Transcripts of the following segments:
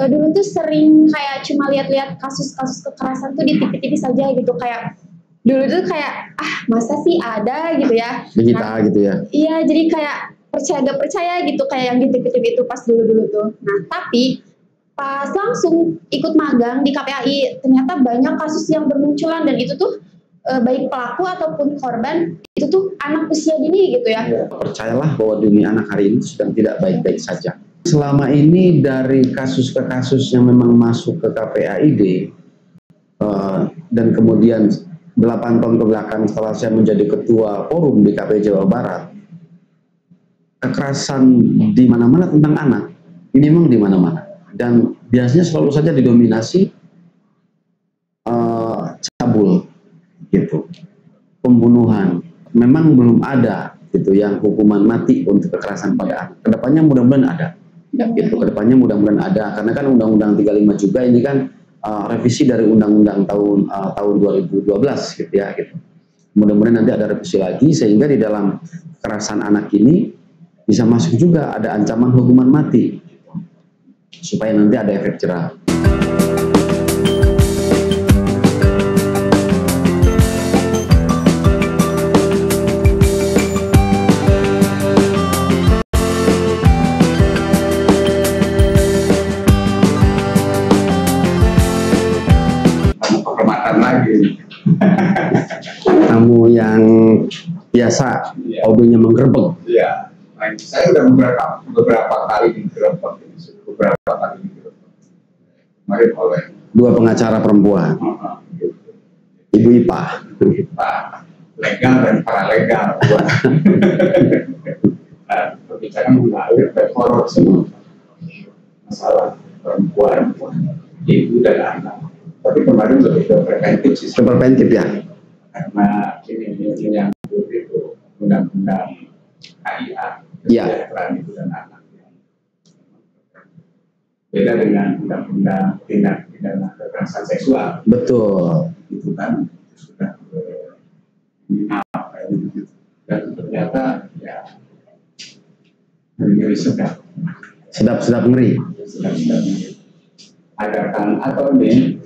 dulu tuh sering kayak cuma lihat-lihat kasus-kasus kekerasan tuh di TV-TV saja gitu, kayak dulu tuh kayak masa sih ada gitu ya. Kita gitu ya. Iya, jadi kayak percaya gak percaya gitu kayak yang di TV-TV itu pas dulu-dulu tuh. Nah, tapi pas langsung ikut magang di KPAI ternyata banyak kasus yang bermunculan, dan itu tuh baik pelaku ataupun korban itu tuh anak usia dini gitu ya. Percayalah bahwa dunia anak hari ini sedang tidak baik-baik saja. Selama ini dari kasus ke kasus yang memang masuk ke KPAID dan kemudian 8 tahun kebelakang setelah saya menjadi ketua forum di KPI Jawa Barat, kekerasan di mana-mana tentang anak ini memang di mana-mana, dan biasanya selalu saja didominasi cabul gitu, pembunuhan. Memang belum ada gitu yang hukuman mati untuk kekerasan pada anak. Kedepannya mudah-mudahan ada. Gitu, kedepannya mudah-mudahan ada, karena kan Undang-Undang 35 juga ini kan revisi dari Undang-Undang tahun 2012 gitu ya gitu. Mudah-mudahan nanti ada revisi lagi sehingga di dalam kekerasan anak ini bisa masuk juga ada ancaman hukuman mati supaya nanti ada efek jerah. Kamu yang biasa hobinya menggerebek. Iya, saya udah beberapa kali digerebek, kemarin oleh 2 pengacara perempuan, Ibu IPA, legal dan paralegal. Berbicara mengalir dan horor semua masalah perempuan, ibu dan anak. Tapi kemarin lebih ke preventif sih. Preventif ya. Karena ini yang itu undang-undang KIA, kesejahteraan ibu dan anak. Beda dengan undang-undang tindak pidana kekerasan seksual. Betul. Itu kan sudah gitu. Dan ternyata ya ngeri sedap. Sedap ngeri. Sedap ngeri. Ada Kang Antoni,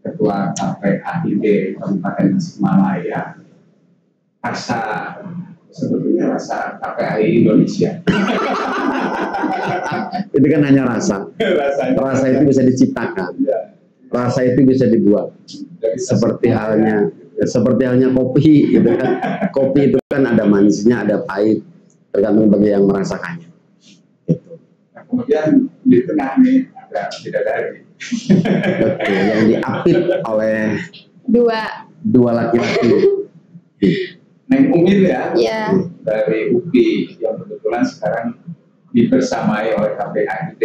Ketua KPAID Kabupaten Tasikmalaya, sebetulnya rasa KPAI Indonesia. Itu kan hanya rasa. Rasa itu bisa diciptakan. Rasa itu bisa dibuat. Seperti halnya kopi, gitu kan. Kopi itu kan ada manisnya, ada pahit, tergantung bagi yang merasakannya. Gitu. Nah, kemudian di tengah nih ada bidadari. Betul, yang diapit oleh dua laki-laki. Neng Umil ya, dari UPI yang kebetulan sekarang dibersamai oleh KPAID,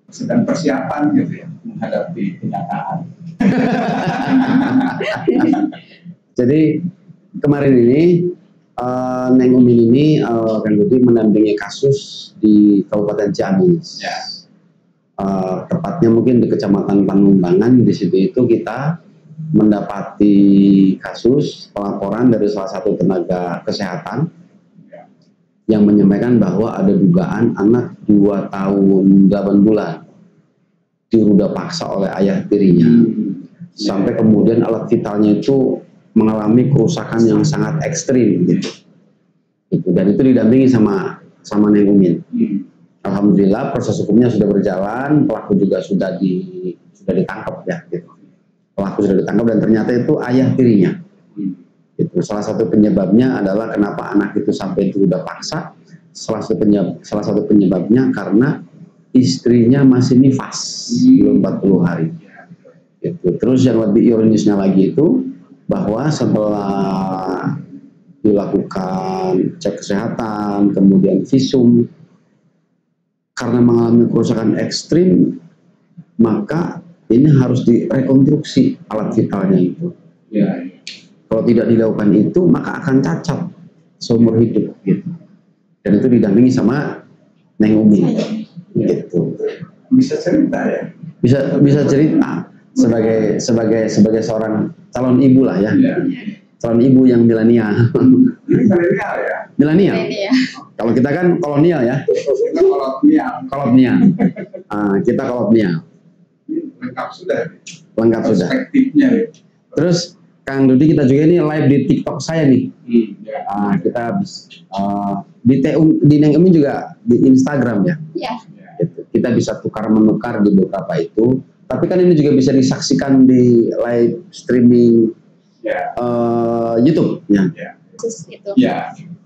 sedang persiapan gitu ya menghadapi kenyataan. Jadi kemarin ini Neng Umil ini kan mendampingi kasus di Kabupaten Ciamis. Ya. Tepatnya mungkin di Kecamatan Panumbangan. Di situ itu kita mendapati kasus pelaporan dari salah satu tenaga kesehatan yang menyampaikan bahwa ada dugaan anak 2 tahun 8 bulan diruda paksa oleh ayah tirinya, sampai kemudian alat vitalnya itu mengalami kerusakan yang sangat ekstrim gitu. Dan itu didampingi sama Neng Umil. Alhamdulillah proses hukumnya sudah berjalan, pelaku juga sudah ditangkap ya gitu. Pelaku sudah ditangkap dan ternyata itu ayah tirinya. Gitu. Salah satu penyebabnya adalah kenapa anak itu sampai itu udah paksa. Salah satu penyebabnya karena istrinya masih nifas belum 40 hari. Gitu. Terus yang lebih ironisnya lagi itu bahwa setelah dilakukan cek kesehatan, kemudian visum, karena mengalami kerusakan ekstrim, maka ini harus direkonstruksi alat vitalnya itu. Ya. Kalau tidak dilakukan itu, maka akan cacat seumur hidup. Gitu. Dan itu didampingi sama Neng Umi. Gitu. Bisa cerita ya? Bisa cerita sebagai seorang calon ibu lah ya. Ya. Calon ibu yang milenial. Ini milenial ya? Milenial. Kalau kita kan kolonial ya. Kalau kolotnia. Kita kolotnia. Lengkap sudah. Lengkap sudah. Perspektifnya. Terus Kang Dudi, kita juga ini live di TikTok saya nih. Kita di Neng Emi juga di Instagram ya. Iya. Gitu. Kita bisa tukar menukar di beberapa itu. Tapi kan ini juga bisa disaksikan di live streaming YouTube ya. Gitu.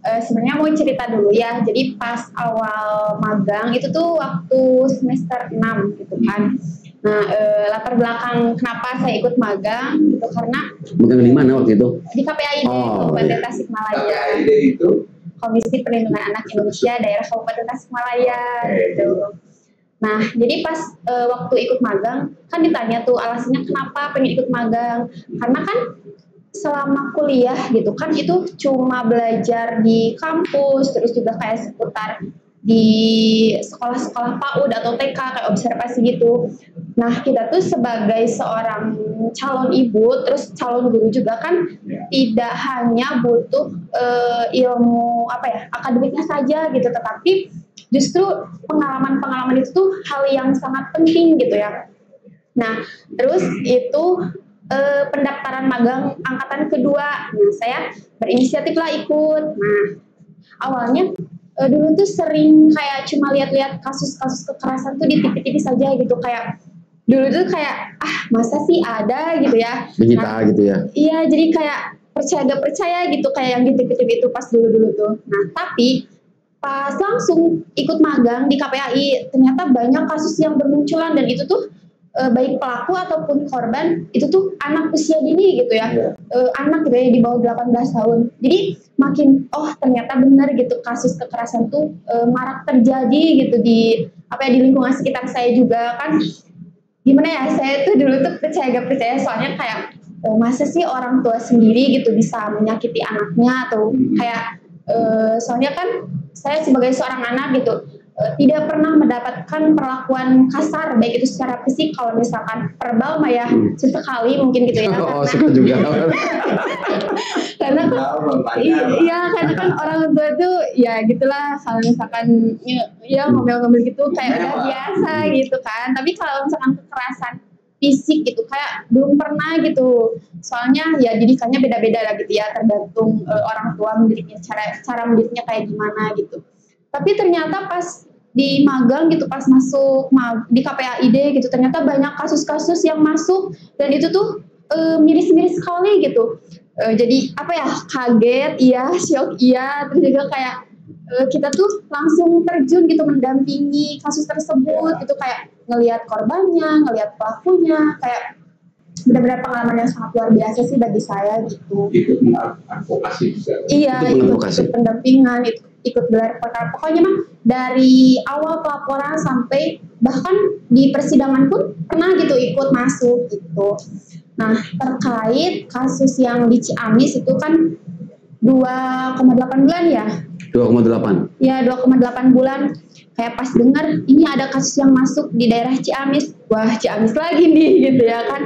Sebenarnya mau cerita dulu ya. Jadi pas awal magang itu tuh waktu semester 6 gitu kan. Nah, latar belakang kenapa saya ikut magang gitu karena magang di mana waktu itu? Di KPAID Kabupaten Tasikmalaya. KPAID itu Komisi Perlindungan Anak Indonesia daerah Kabupaten Tasikmalaya gitu. Nah, jadi pas waktu ikut magang kan ditanya tuh alasannya kenapa pengen ikut magang. Karena kan selama kuliah gitu kan itu cuma belajar di kampus, terus juga kayak seputar di sekolah-sekolah PAUD atau TK kayak observasi gitu. Nah, kita tuh sebagai seorang calon ibu, terus calon guru juga kan tidak hanya butuh ilmu akademiknya saja gitu, tetapi justru pengalaman-pengalaman itu tuh hal yang sangat penting gitu ya. Nah, terus itu pendaftaran magang angkatan kedua, nah saya berinisiatif lah ikut. Nah, awalnya dulu tuh sering kayak cuma lihat-lihat kasus-kasus kekerasan tuh di TV-TV saja gitu, kayak dulu tuh kayak masa sih ada gitu ya. Benyita gitu ya. Iya, jadi kayak percaya gak percaya gitu kayak yang di TV-TV itu pas dulu-dulu tuh. Nah, tapi pas langsung ikut magang di KPAI ternyata banyak kasus yang bermunculan dan itu tuh baik pelaku ataupun korban itu tuh anak usia dini gitu ya. Anak gitu ya di bawah 18 tahun. Jadi makin ternyata benar gitu kasus kekerasan tuh marak terjadi gitu di di lingkungan sekitar saya juga kan. Gimana ya, saya tuh dulu tuh percaya gak percaya soalnya kayak masa sih orang tua sendiri gitu bisa menyakiti anaknya atau kayak soalnya kan saya sebagai seorang anak gitu tidak pernah mendapatkan perlakuan kasar baik itu secara fisik, kalau misalkan verbal mah ya sesekali mungkin gitu ya. Suka juga. Karena karena kan orang tua tuh ya gitulah, kalau misalkan ya ngomel-ngomel gitu kayak udah biasa gitu kan. Tapi kalau misalkan kekerasan fisik gitu kayak belum pernah gitu. Soalnya ya didikannya beda-beda lah gitu ya, tergantung orang tua mendidiknya, cara mendidiknya kayak gimana gitu. Tapi ternyata pas di magang gitu, pas masuk di KPAID gitu, ternyata banyak kasus-kasus yang masuk dan itu tuh miris-miris sekali gitu. Jadi kaget, shock, terus juga kayak kita tuh langsung terjun gitu mendampingi kasus tersebut gitu, kayak ngelihat korbannya, ngelihat pelakunya, kayak benar-benar pengalaman yang sangat luar biasa sih bagi saya gitu. Ikut mengadvokasi juga. Iya, ikut pendampingan, ikut gelar perkara. Pokoknya mah dari awal pelaporan sampai bahkan di persidangan pun pernah gitu ikut masuk gitu. Nah, terkait kasus yang di Ciamis itu kan 2,8 bulan ya? 2,8? Ya, 2,8 bulan. Kayak pas dengar ini ada kasus yang masuk di daerah Ciamis. Wah, Ciamis lagi nih gitu ya kan.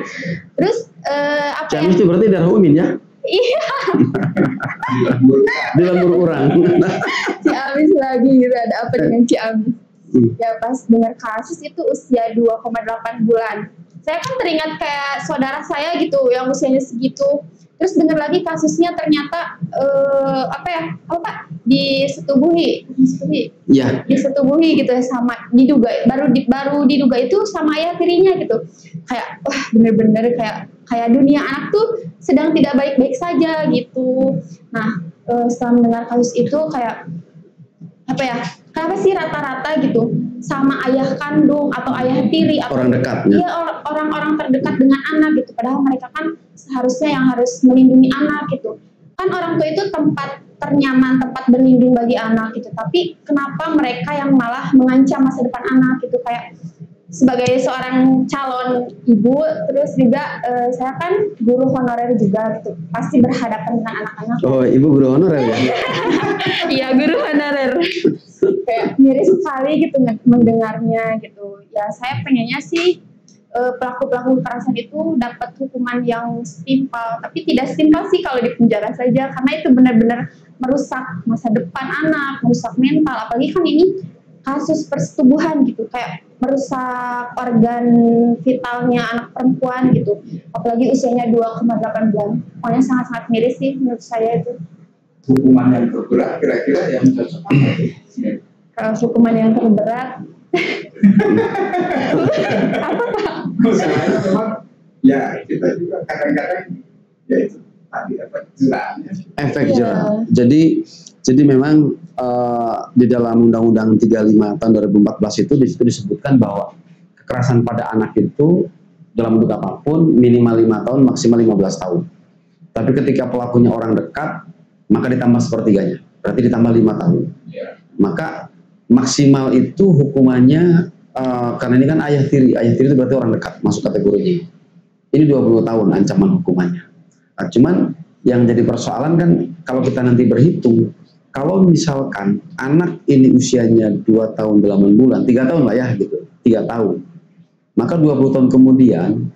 Terus Ciamis itu berarti daerah Umin ya? Iya. Di lembur orang. Ciamis lagi gitu, ada apa dengan Ciamis? Ya pas dengar kasus itu usia 2,8 bulan. Saya kan teringat kayak saudara saya gitu yang usianya segitu. Terus dengar lagi kasusnya ternyata disetubuhi. Iya. Disetubuhi gitu ya, sama diduga baru diduga itu sama ayah tirinya gitu. Kayak wah bener-bener kayak dunia anak tuh sedang tidak baik-baik saja gitu. Nah, setelah mendengar kasus itu kayak kenapa sih rata-rata gitu sama ayah kandung atau ayah tiri atau orang dekat orang-orang terdekat dengan anak gitu, padahal mereka kan seharusnya yang harus melindungi anak gitu kan. Orang tua itu tempat ternyaman, tempat berlindung bagi anak gitu, tapi kenapa mereka yang malah mengancam masa depan anak gitu. Kayak sebagai seorang calon ibu, terus juga saya kan guru honorer juga gitu, pasti berhadapan dengan anak-anak. Oh, ibu guru honorer ya? Iya, guru honorer. Kayak miris sekali gitu mendengarnya gitu. Ya saya pengennya sih pelaku-pelaku kekerasan itu dapat hukuman yang setimpal, tapi tidak setimpal sih kalau di penjara saja, karena itu benar-benar merusak masa depan anak, merusak mental. Apalagi kan ini kasus persetubuhan gitu, kayak merusak organ vitalnya anak perempuan gitu, apalagi usianya 2,8 bulan. Pokoknya sangat-sangat miris sih menurut saya itu. Hukuman yang terberat kira-kira yang cocok apa? Kalau hukuman yang terberat apa Pak? Soalnya memang ya kita juga kadang-kadang ya itu tadi apa jerahnya. Efek Iya. jerah. Jadi memang di dalam Undang-Undang 35 tahun 2014 itu di situ disebutkan bahwa kekerasan pada anak itu dalam bentuk apapun minimal 5 tahun maksimal 15 tahun. Tapi ketika pelakunya orang dekat maka ditambah sepertiganya, berarti ditambah 5 tahun. Ya. Maka maksimal itu hukumannya karena ini kan ayah tiri itu berarti orang dekat masuk kategorinya. Ini 20 tahun ancaman hukumannya. Nah, cuman yang jadi persoalan kan kalau kita nanti berhitung, kalau misalkan anak ini usianya 2 tahun 8 bulan, 3 tahun lah ya gitu, 3 tahun. Maka 20 tahun kemudian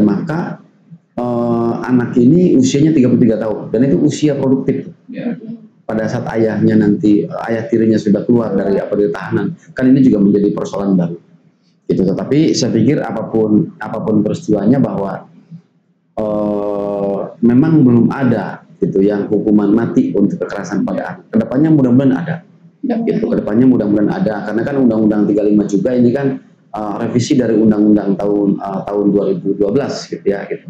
maka anak ini usianya 33 tahun dan itu usia produktif. Ya. Pada saat ayahnya nanti ayah tirinya sudah keluar dari tahanan, kan ini juga menjadi persoalan baru. Gitu. Tetapi saya pikir apapun peristiwanya bahwa memang belum ada gitu yang hukuman mati untuk kekerasan pada anak. Kedepannya mudah-mudahan ada. Gitu. Kedepannya mudah-mudahan ada karena kan Undang-Undang 35 juga ini kan revisi dari Undang-Undang tahun 2012 gitu ya. Gitu.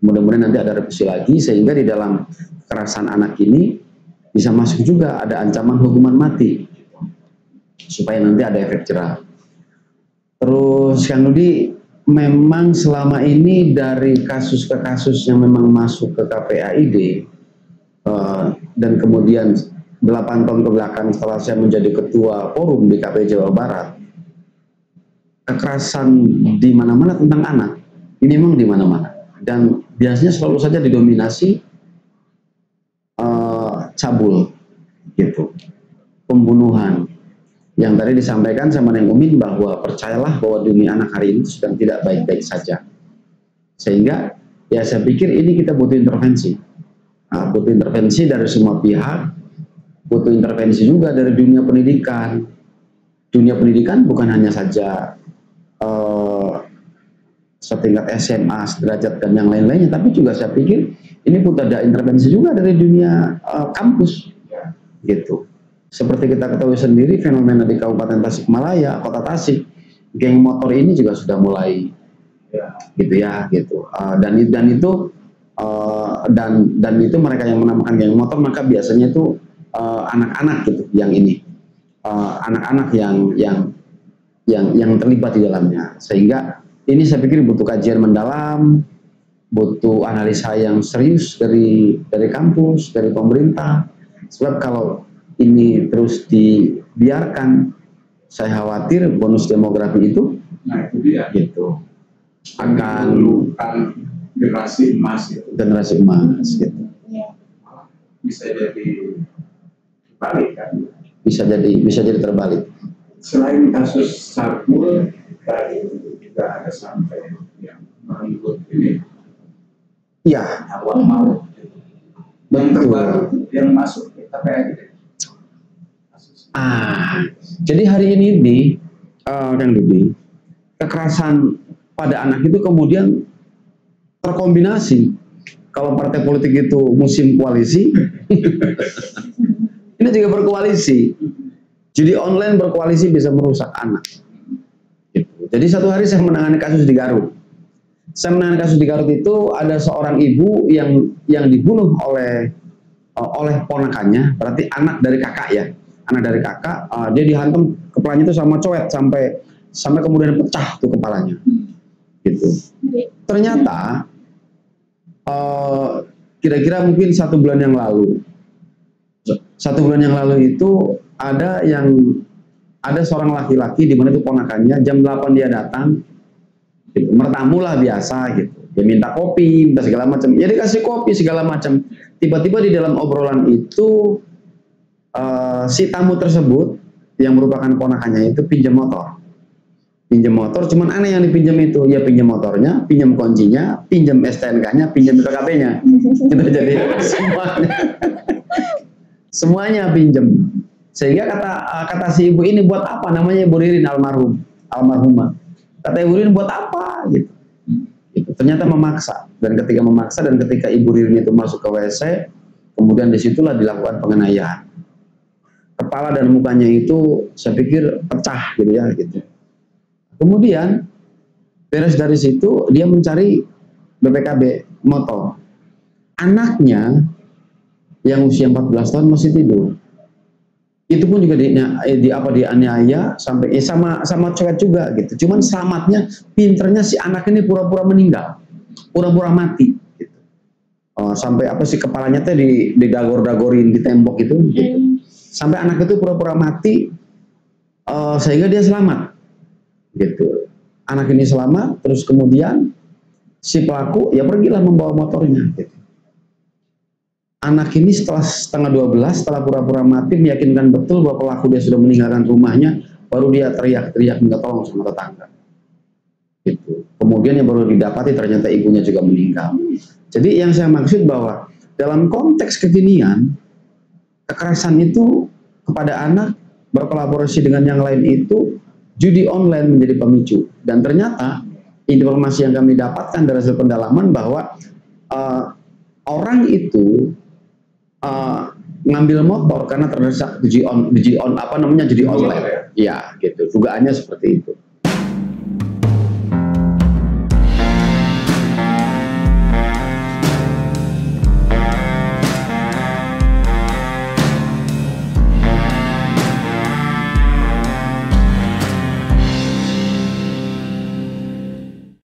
Mudah-mudahan nanti ada revisi lagi sehingga di dalam kekerasan anak ini bisa masuk juga ada ancaman hukuman mati supaya nanti ada efek jerah. Terus Kang Nudi, memang selama ini dari kasus ke kasus yang memang masuk ke KPAID dan kemudian 8 tahun kebelakang setelah saya menjadi ketua forum di KPI Jawa Barat, kekerasan di mana-mana tentang anak ini memang di mana-mana dan biasanya selalu saja didominasi cabul gitu, pembunuhan. Yang tadi disampaikan sama Neng Umin bahwa percayalah bahwa dunia anak hari ini sedang tidak baik-baik saja. Sehingga ya saya pikir ini kita butuh intervensi. Butuh intervensi dari semua pihak, butuh intervensi juga dari dunia pendidikan. Dunia pendidikan bukan hanya saja setingkat SMA, sederajat dan yang lain-lainnya, tapi juga saya pikir ini butuh ada intervensi juga dari dunia kampus, gitu. Seperti kita ketahui sendiri fenomena di Kabupaten Tasikmalaya, Kota Tasik, geng motor ini juga sudah mulai, gitu ya, gitu. Dan itu mereka yang menamakan geng motor maka biasanya itu anak-anak gitu, yang ini, anak-anak yang terlibat di dalamnya, sehingga ini saya pikir butuh kajian mendalam, butuh analisa yang serius dari kampus, dari pemerintah. Sebab kalau ini terus dibiarkan, saya khawatir bonus demografi itu, gitu, akan generasi emas, gitu. Generasi emas, gitu. Bisa jadi terbalik kan? Bisa jadi terbalik. Selain kasus Sarpul, tadi juga ada sampai yang merenggut ini. Iya. Awal maut. Betul. Yang masuk kita kayak gitu. Jadi hari ini Kang Dudi, kekerasan pada anak itu kemudian terkombinasi. Kalau partai politik itu musim koalisi, ini juga berkoalisi. Jadi online berkoalisi bisa merusak anak. Gitu. Jadi satu hari saya menangani kasus di Garut. Saya menangani kasus di Garut itu ada seorang ibu yang dibunuh oleh ponakannya, berarti anak dari kakak ya. Anak dari kakak, dia dihantam kepalanya itu sama coet sampai kemudian pecah tuh kepalanya. Gitu. Ternyata kira-kira mungkin 1 bulan yang lalu. 1 bulan yang lalu itu ada seorang laki-laki di mana itu ponakannya jam 8 dia datang, gitu, mertamu lah biasa gitu. Dia minta kopi, minta segala macam. Ya dikasih kopi segala macam. Tiba-tiba di dalam obrolan itu si tamu tersebut yang merupakan ponakannya itu pinjam motor. Pinjam motor, cuman aneh yang dipinjam itu, ya pinjam motornya, pinjam kuncinya, pinjam STNK-nya, pinjam PKP-nya. Gitu, jadi semuanya pinjam. Sehingga kata si ibu ini, buat apa, namanya Ibu Ririn almarhumah. Kata Ibu Ririn, buat apa gitu. Ternyata memaksa, dan ketika Ibu Ririn itu masuk ke WC, kemudian disitulah dilakukan penganiayaan. Kepala dan mukanya itu saya pikir pecah gitu ya gitu. Kemudian beres dari situ dia mencari BPKB motor. Anaknya yang usia 14 tahun masih tidur. Itu pun juga dianiaya sampai sama cewek juga gitu. Cuman selamatnya, pinternya si anak ini pura-pura meninggal, pura-pura mati gitu. Sampai kepalanya teh didagor-dagorin di tembok gitu. Sampai anak itu pura-pura mati sehingga dia selamat gitu. Anak ini selamat, terus kemudian si pelaku ya pergilah membawa motornya gitu. Anak ini setelah setengah 12, setelah pura-pura mati, meyakinkan betul bahwa pelaku dia sudah meninggalkan rumahnya, baru dia teriak-teriak minta tolong sama tetangga. Gitu. Kemudian yang baru didapati ternyata ibunya juga meninggal. Jadi yang saya maksud bahwa dalam konteks kekinian, kekerasan itu kepada anak berkolaborasi dengan yang lain itu, judi online menjadi pemicu. Dan ternyata informasi yang kami dapatkan dari hasil pendalaman bahwa orang itu ngambil motor karena terdesak judi online. Ya, gitu. Dugaannya seperti itu.